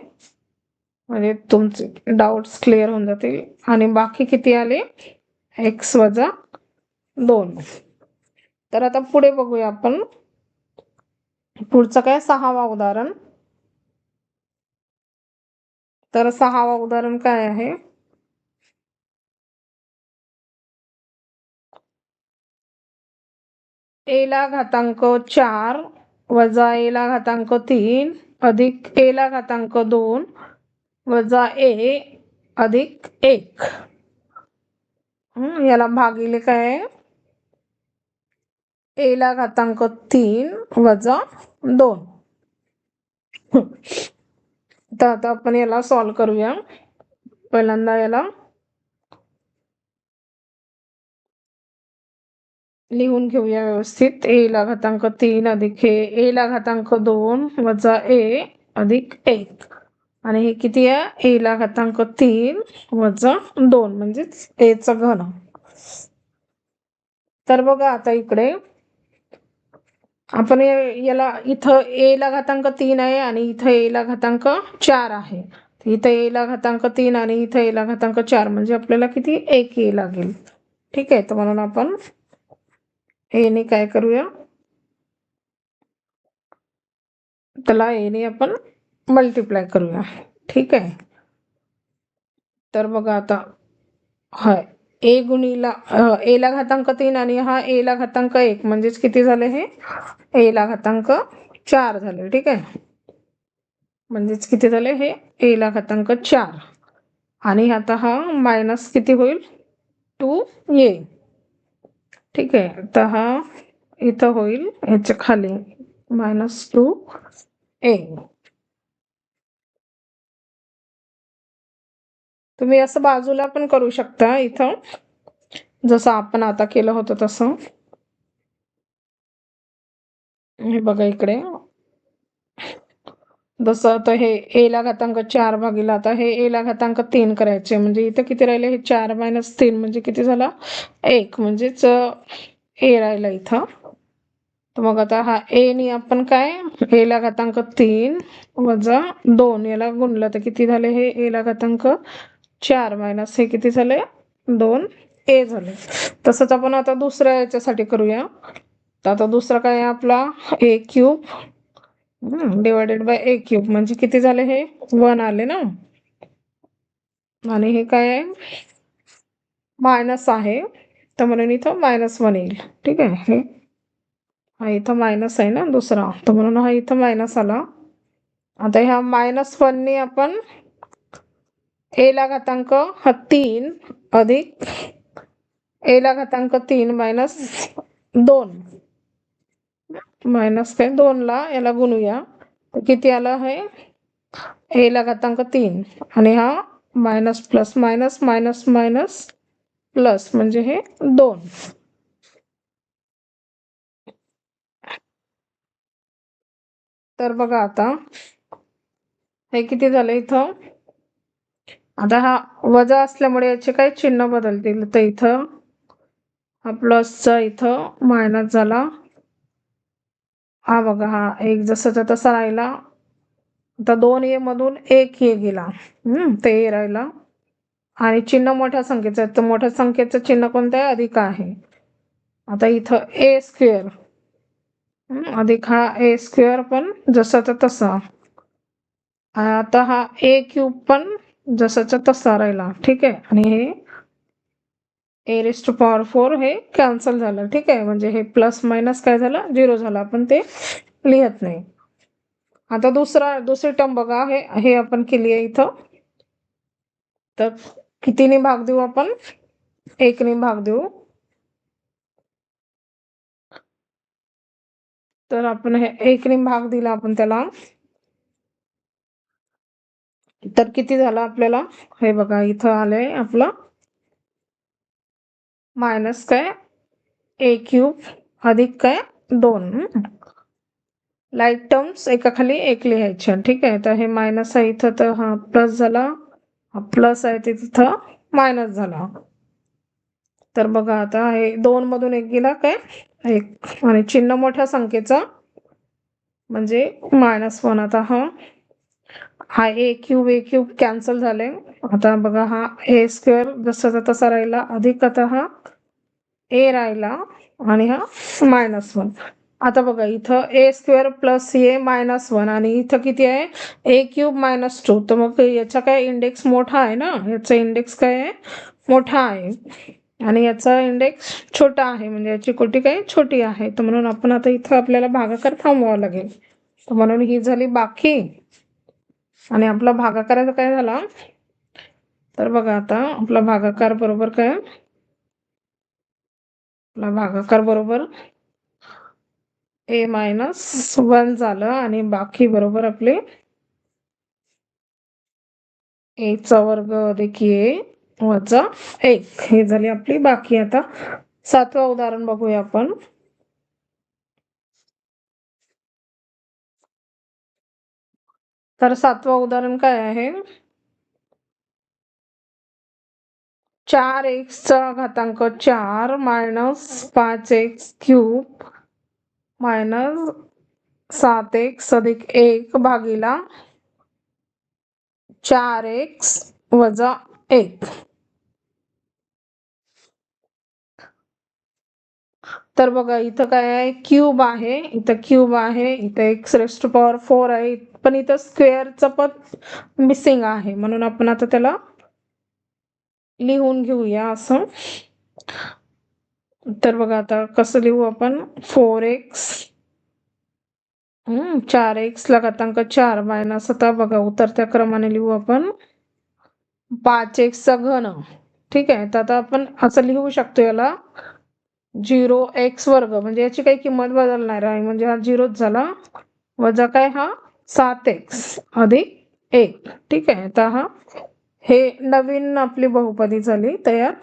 [SPEAKER 1] म्हणजे तुमचे डाऊट्स क्लिअर होऊन जातील. आणि बाकी किती आले, x - 2. तर आता पुढे बघूया आपण. पुढचं काय 6वा उदाहरण. तर 6वा उदाहरण काय आहे, a ला घातांक 4 वजा a ला घातांक 3 अधिक a ला घातांक 2 वजा a अधिक 1. याला भागिले काय, a ला घातांक 3 वजा 2. तर आता आपण याला सॉल्व करूया. पहिल्यांदा याला लिहून घेऊया व्यवस्थित. a ला घातांक 3 अधिक हे a ला घातांक 2 वजा a अधिक 1. आणि हे किती आहे, a ला घातांक 3 वजा 2 म्हणजेच a चा घन. तर बघा आता इकडे आपण याला इथं a ला घातांक 3 आहे आणि इथं a ला घातांक 4 आहे. इथं a ला घातांक 3 आणि इथं a ला घातांक 4 म्हणजे आपल्याला किती, 1 a लागेल. ठीक आहे, तर म्हणून आपण a ने काय करूया, त्याला a ने आपण मल्टिप्लाय करूया. ठीक आहे, तर बघा आता हाय a गुणिला a ला घातांक 3 आणि हा a ला घातांक 1 म्हणजेच किती झाले, हे a ला घातांक 4 झाले. ठीक आहे, म्हणजेच किती झाले, हे a ला घातांक 4. आणि आता हा मायनस किती होईल, 2a. ठीक आहे, तर हा इथं होईल ह्याच्या खाली -2a. तुम्ही असं बाजूला पण करू शकता इथं. जसं आपण आता केलं होतं तसं. हे बघा इकडे, जसं आता हे ए ला घातांक 4 भागीला आता हे ए ला घातांक 3 करायचे, म्हणजे इथं किती राहिले, हे 4 - 3 म्हणजे किती झाला, 1, म्हणजेच ए राहिला इथं. तर मग आता हा ए नी आपण काय, ए ला घातांक 3 वजा 2 याला गुणलं तर किती झाले, हे ए ला घातांक 4 मायनस हे किती झाले, 2 ए झाले. तसंच आपण आता दुसऱ्या याच्यासाठी करूया. तर आता दुसरा काय आहे आपला, a cube divided by a cube, म्हणजे किती झाले, हे 1 आले ना. आणि हे काय आहे, मायनस आहे, तर म्हणून इथं -1 येईल. ठीक आहे, हे हा इथं मायनस आहे ना दुसरा, तर म्हणून हा इथं मायनस आला. आता ह्या -1 नी आपण ए ला घातांक 3 अधिक ए ला घातांक 3 मायनस 2 मायनस काय 2 ला याला गुणूया, तर किती आलं, हे ए ला घातांक 3 आणि हा minus plus minus minus minus plus, म्हणजे हे 2. तर बघा आता हे किती झालं इथं, आता हा वजा असल्यामुळे याचे काही चिन्ह बदलतील, तर इथं हा प्लसचा इथं मायनस झाला. हा बघा, हा 1 जसाचा तसा राहिला. आता 2 ए मधून 1 ए गेला, ते ए राहिला. आणि चिन्ह मोठ्या संख्येचं आहे, तर मोठ्या संख्येचं चिन्ह कोणतं आहे, अधिक आहे. आता इथं ए स्क्वेअर अधिक हा ए स्क्वेअर पण जसाचा तसा. आता हा ए क्यूब पण जसाचा तसा राहिला. ठीक आहे, आणि हे ए रेस टू पॉवर 4 हे कॅन्सल झालं. ठीक आहे, म्हणजे हे प्लस मायनस काय झालं, 0 झालं, आपण ते लिहत नाही. आता दुसरी टर्म बघा, हे आपण केली आहे इथं. तर कितीने भाग देऊ आपण, 1 ने भाग देऊ. तर आपण हे 1 ने भाग दिला आपण त्याला, तर किती झालं आपल्याला, हे बघा इथं आलंय आपलं मायनस काय ए क्यूब अधिक काय 2. लाईट टर्म्स एका खाली एक लिहायच्या. ठीक आहे, तर हे मायनस आहे इथं, तर हा प्लस झाला, हा प्लस आहे ते तिथं मायनस झाला. तर बघा आता हे 2 मधून 1 गेला काय 1, आणि चिन्ह मोठ्या संख्येचा म्हणजे -1. आता हा ए क्यूब कॅन्सल झाले. आता बघा हा ए स्क्वेअर जसाचा तसा राहिला, अधिक आता हा ए राहिला, आणि हा -1. आता बघा इथं ए स्क्वेअर प्लस ए -1, आणि इथं किती आहे, ए क्यूब -2. तर मग याचा काय इंडेक्स मोठा आहे ना, याचा इंडेक्स काय आहे, मोठा आहे, आणि याचा इंडेक्स छोटा आहे, म्हणजे याची कोटी काय छोटी आहे. तर म्हणून आपण आता इथं आपल्याला भागाकार थांबवावा लागेल. तर म्हणून ही झाली बाकी, आणि आपला भागाकाराचा काय झाला, तर बघा आता आपला भागाकार बरोबर काय, आपला भागाकार बरोबर ए -1 झालं, आणि बाकी बरोबर आपले ए चा वर्ग अधिक ए वजा 1 हे झाली आपली बाकी. आता 7वं उदाहरण बघूया आपण. तर 7वं उदाहरण काय आहे, 4x चा घातांक 4 minus 5x cube minus 7x अधिक 1 भागीला 4x वजा 1. तर बघा इथं काय आहे, क्यूब आहे, इथं क्यूब आहे, इथं एक्स रेस टू पॉवर 4 आहे, पण इथं स्क्वेअरचं पद मिसिंग आहे, म्हणून आपण आता त्याला लिहून घेऊया असं. तर बघा आता कसं लिहू आपण, 4x 4x ला घातांक 4 मायनस, आता बघा उतरत्या क्रमाने लिहू आपण, 5x चा घन. ठीक आहे, तर आता आपण असं लिहू शकतो याला 0x वर्ग, म्हणजे याची काही किंमत बदलणार आहे, म्हणजे हा 0च झाला, वजा काय हा 7x अधिक 1. ठीक आहे, तर हा हे नवीन आपली बहुपदी झाली तयार.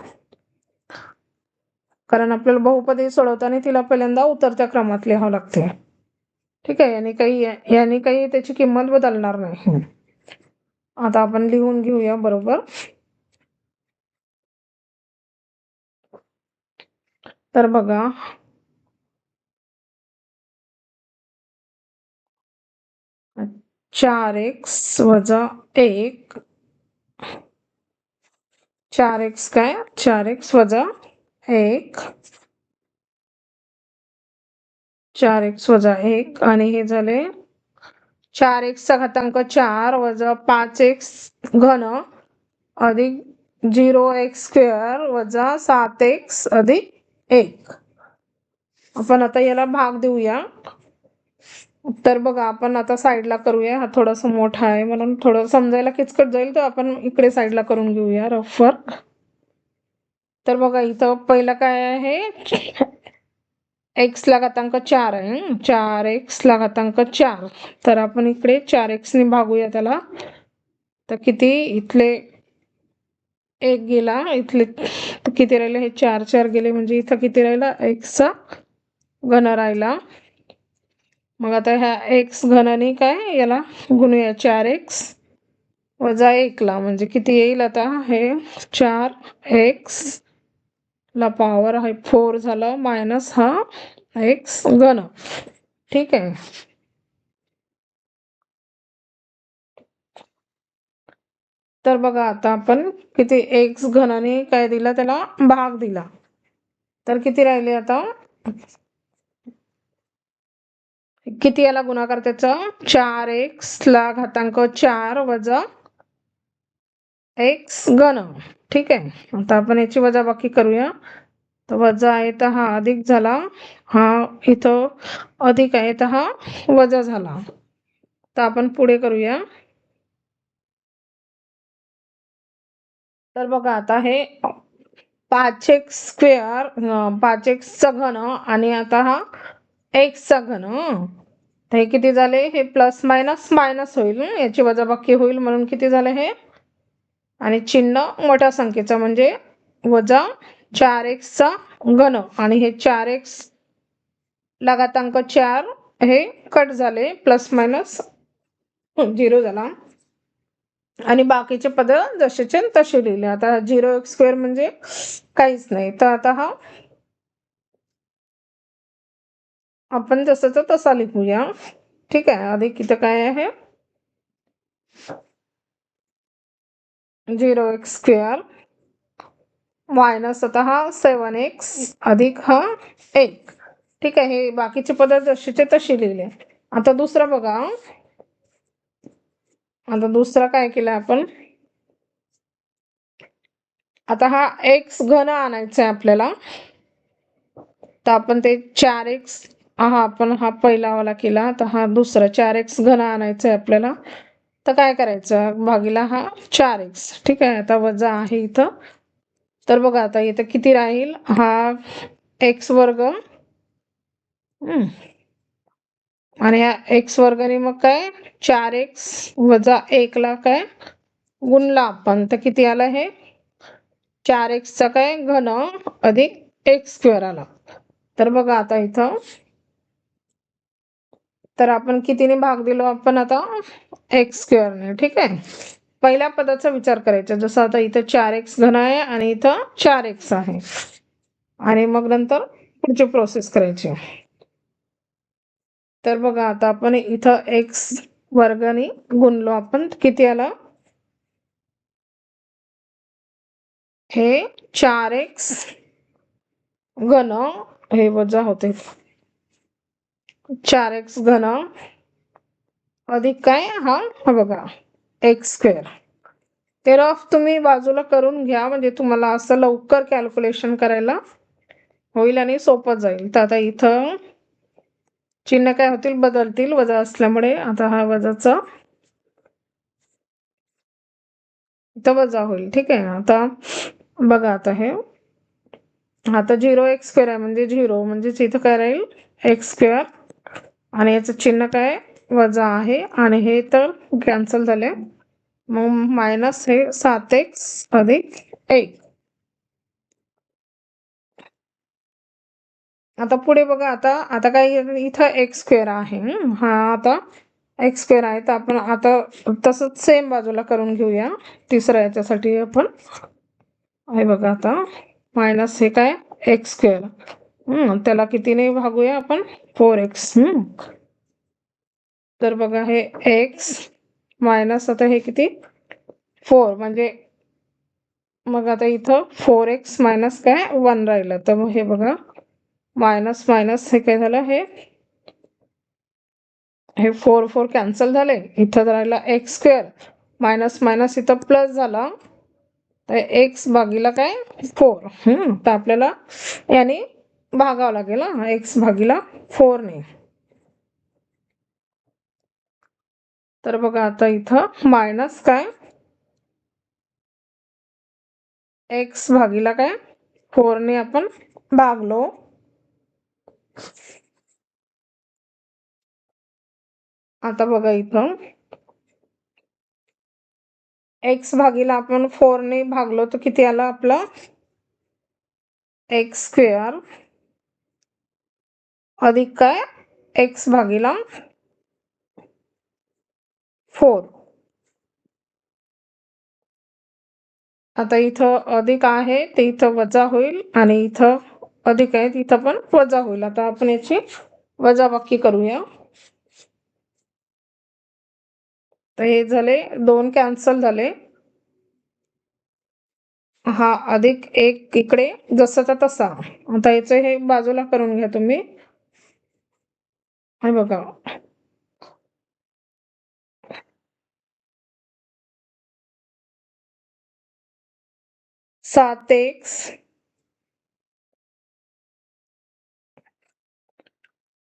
[SPEAKER 1] कारण आपल्याला बहुपदी सोडवताना तिला पहिल्यांदा उतरत्या क्रमात लिहावं लागते. ठीक आहे, याने काही त्याची किंमत बदलणार नाही. आता आपण लिहून घेऊया बरोबर. तर बघा, 4x वजा 1, 4x काय, 4x वजा 1, 4x वजा 1 आणि हे झाले 4x चा घातांक 4 वजा 5x घन अधिक 0x स्क्वेअर वजा 7x अधिक 1. आपण आता याला भाग देऊया. तर बघा, आपण आता साईडला करूया. हा थोडासा मोठा आहे म्हणून थोडं समजायला किचकट जाईल, तर आपण इकडे साईडला करून घेऊया रफ वर्क. तर बघा, इथं पहिलं काय आहे, x ला घातांक 4 आहे. 4x ला घातांक 4. तर आपण इकडे 4x ने भागूया त्याला. तर किती, इथले 1 गेला, इथले किती राहिले, हे 4 4 गेले, म्हणजे इथं किती राहिला, x चा घन राहिला. मग आता ह्या x घनाने काय, याला गुणूया 4x वजा 1 ला, म्हणजे किती येईल आता, हे 4x ला पॉवर आहे 4 झालं, मायनस हा x घन. ठीक आहे. तर बघा, आता आपण किती x घनाने काय दिला, त्याला भाग दिला. तर किती राहिले आता, किती याला गुणाकार त्याचा, 4x ला घातांक 4 वजा x घन. ठीक आहे. आता आपण याची वजाबाकी करूया. तर वजा आहे तर हा अधिक झाला, हा इथं अधिक आहे तर हा वजा झाला. तर आपण पुढे करूया. तर बघा, आता हे 5x स्क्वेअर, 5x चा घन आणि आता हा x चा घन. तर हे किती झाले, हे प्लस मायनस मायनस होईल, याची वजाबाकी होईल, म्हणून किती झाले हे, आणि चिन्ह मोठ्या संख्येचा म्हणजे वजा 4x चा घन, आणि हे 4x ला घातांक 4 हे कट झाले, प्लस मायनस 0 झाला, आणि बाकीचे पद जसेचे तसे लिहिले. आता 0x स्क्वेअर म्हणजे काहीच नाही, तर आता हा आपण जसाचा तसा लिहूया. ठीक आहे. अधिक इथं काय आहे, 0x स्क्वेअर मायनस आता हा 7x अधिक हा 1. ठीक आहे. हे बाकीचे पद जसेचे तसे लिहिले. आता दुसरा बघा, आता दुसरा काय केलं आपण, आता हा x घन आणायचा आहे आपल्याला. तर आपण ते 4x, आपण हा पहिला वाला केला, तर हा दुसरा 4x घन आणायचा आहे आपल्याला. तर काय करायचं, भागीला हा 4x. ठीक आहे. आता वजा आहे इथं. तर बघा, आता इथं किती राहील, हा x वर्ग, आणि ह्या x वर्गाने मग काय 4x वजा 1 ला काय गुणला आपण, तर किती आला, हे 4x चा काय घन अधिक x स्क्वेअर आला. तर बघा, आता इथं तर आपण कितीने भाग दिलो, आपण आता x स्क्वेअरने. ठीक आहे. पहिल्या पदाचा विचार करायचा, जसं आता इथं 4x घन आहे आणि इथं 4x आहे, आणि मग नंतर पुढची प्रोसेस करायची. तर बघा, आता आपण इथं x वर्गाने गुणलो आपण, किती आला, हे 4x घन, हे वजा होते 4x घन अधिक काय, हा बघा x स्क्वेअर. ते रफ तुम्ही बाजूला करून घ्या, म्हणजे तुम्हाला असं लवकर कॅल्क्युलेशन करायला होईल आणि सोपं जाईल. तर आता इथं चिन्ह काय होतील, बदलतील वजा असल्यामुळे. आता हा वजाचा इथं वजा होईल. ठीक आहे. आता बघा, आता हे आता 0x स्क्वेअर आहे म्हणजे 0, म्हणजे इथं काय राहील x स्क्वेअर, आणि याचं चिन्ह काय वजा आहे, आणि हे तर कॅन्सल झाले, मग मायनस हे 7x अधिक 1. आता पुढे बघा, आता आता काय इथं एक्स स्क्वेअर आहे. हा आता एक्स स्क्वेअर आहे, तर आपण आता तसंच सेम बाजूला करून घेऊया. तिसऱ्या याच्यासाठी आपण आहे बघा, आता मायनस हे काय एक्स स्क्वेअर, त्याला कितीने भागूया आपण, 4x. तर बघा हे एक्स मायनस आता हे किती 4, म्हणजे मग आता इथं 4x मायनस काय 1 राहिलं, तर मग हे बघा मायनस मायनस हे काय झालं, हे 4 4 कॅन्सल झाले. इथं राहिला एक्स स्क्वेअर, मायनस मायनस इथं प्लस झाला, तर एक्स भागीला काय 4. तर आपल्याला याने भागावं लागेल एक्स भागीला 4 ने. तर बघा आता इथं मायनस काय एक्स भागीला काय 4 ने आपण भागलो. आता बघा इथं एक्स भागीला आपण 4 ने भागलो, तर किती आला आपला एक्स स्क्वेअर अधिक काय एक्स भागीला 4. आता इथं अधिक आहे ते इथं वजा होईल, आणि इथं अधिक आहे तिथं पण वजा होईल. आता आपण याची वजाबाकी करूया. तर हे झाले 2 कॅन्सल झाले. हा अधिक एक इकडे जसाचा तसा. आता याचं हे बाजूला करून घ्या तुम्ही. हे बघा 7x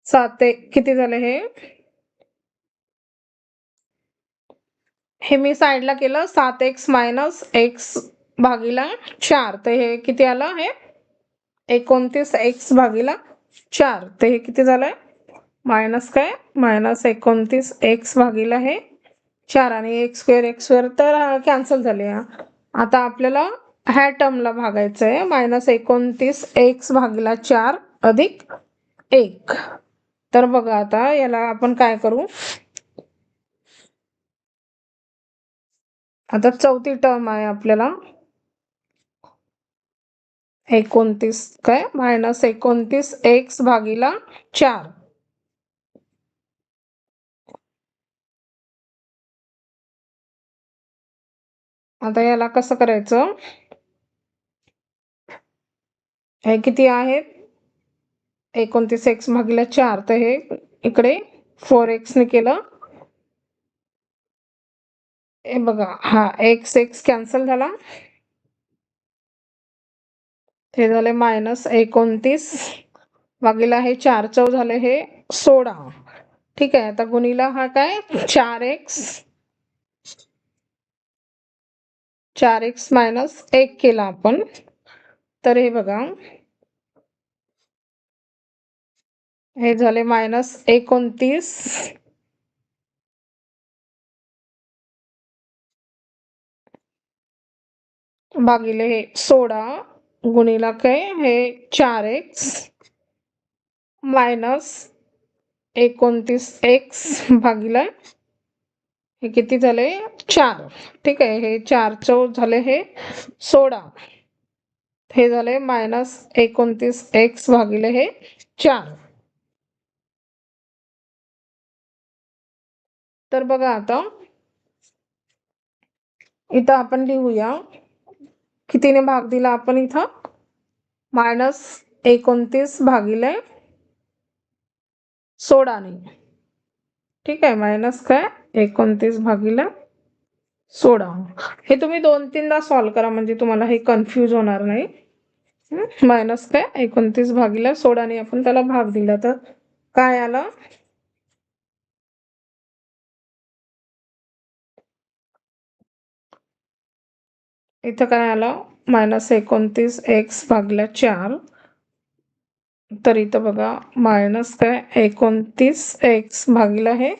[SPEAKER 1] 7 किती झाले, हे मी साईडला केलं 7x मायनस एक्स भागीला 4, तर हे किती आलं, हे 29x भागीला 4. तर हे किती झालंय मायनस काय मायनस 29x भागीला हे 4, आणि एक्स स्क्वेअर तर कॅन्सल झाले. आता आपल्याला ह्या टर्मला भागायचं आहे, मायनस 29x भागीला 4 अधिक 1. तर बघा आता याला आपण काय करू, आता चौथी टर्म आहे आपल्याला 29 काय मायनस 29x भागीला 4. आता याला कसं करायचं, हे किती आहेत 29x भागीला 4, तर हे इकडे 4x ने केलं. हे बघा हा एक्स एक्स कॅन्सल झाला, हे झाले मायनस 29 भागीला हे 4 चौ झाले हे 16. ठीक आहे, आता गुणीला हा काय 4x मायनस 1 केला आपण. तर हे बघा हे झाले मायनस 29 भागिले हे 16 गुणीला काय हे 4x मायनस 29x भागिले हे किती झाले 4. ठीक आहे, हे 4 चौ झाले हे 16, हे झाले मायनस 29x भागिले हे 4. तर बघा आता इथं आपण लिहूया कितीने भाग दिला आपण इथं मायनस 29 भागिले 16 ने. ठीक आहे, मायनस काय 29 भागिले 16. हे तुम्ही 2-3दा सॉल्व करा, म्हणजे तुम्हाला हे कन्फ्यूज होणार नाही. मायनस काय 29 भागिले 16 ने आपण त्याला भाग दिला, तर काय आलं इथं काय आलं मायनस 29x भागिले 4. तर इथं बघा मायनस काय 29x भागिले हे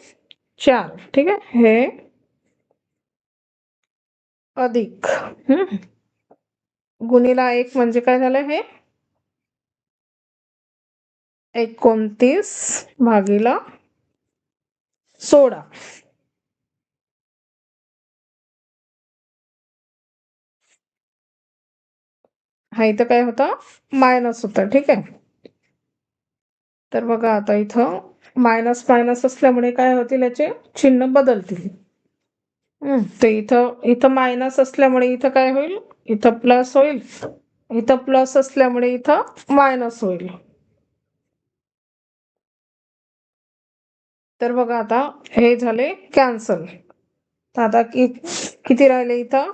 [SPEAKER 1] 4. ठीक आहे, हे अधिक गुणीला 1 म्हणजे काय झालं हे 29 भागीला 16. हा इथं काय होता, मायनस होता. ठीक आहे. तर बघा आता इथं मायनस मायनस असल्यामुळे काय होतील, याचे चिन्ह बदलतील. ते इथं इथं मायनस असल्यामुळे इथं काय होईल, इथं प्लस होईल. इथं प्लस असल्यामुळे इथं मायनस होईल. तर बघा आता हे झाले कॅन्सल. तर आता किती राहिले इथं,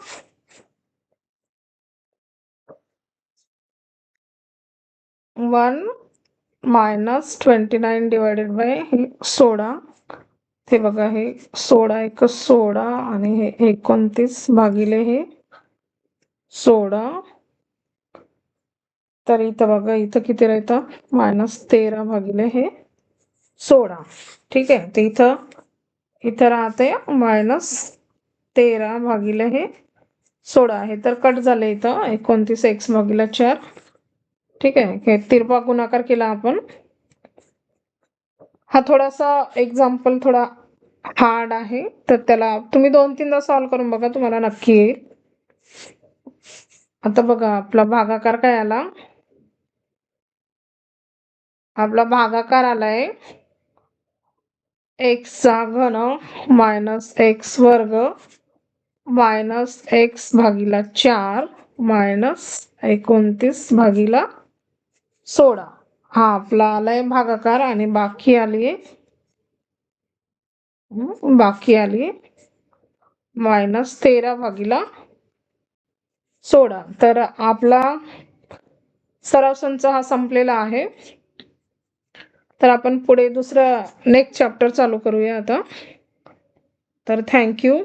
[SPEAKER 1] 1 मायनस 29 डिवायडेड बाय 16. ते बघा हे 16 एक 16 आणि हे 29 भागिले हे 16. तर इथं बघा इथं किती राहतं, -13 भागिले हे 16. ठीक आहे. तर इथं राहते -13 भागिले हे 16. हे तर कट झाले इथं 29 x भागिले 4. ठीक आहे. हे तिरपा गुणाकार केला आपण. हा थोडासा एक्झाम्पल थोडा हार्ड आहे, तर त्याला तुम्ही 2-3दा सॉल्व्ह करून बघा, तुम्हाला नक्की येईल. आता बघा आपला भागाकार काय आला, आपला भागाकार आलाय x घन मायनस x वर्ग मायनस x भागिला 4 मायनस 29 भागिला 16. हा आपला आलाय भागाकार. आणि बाकी आली -13 भागिला 16. तर आपला सराव संच हा संपलेला आहे. तर आपण पुढे दुसरं नेक्स्ट चॅप्टर चालू करूया आता. तर थँक्यू.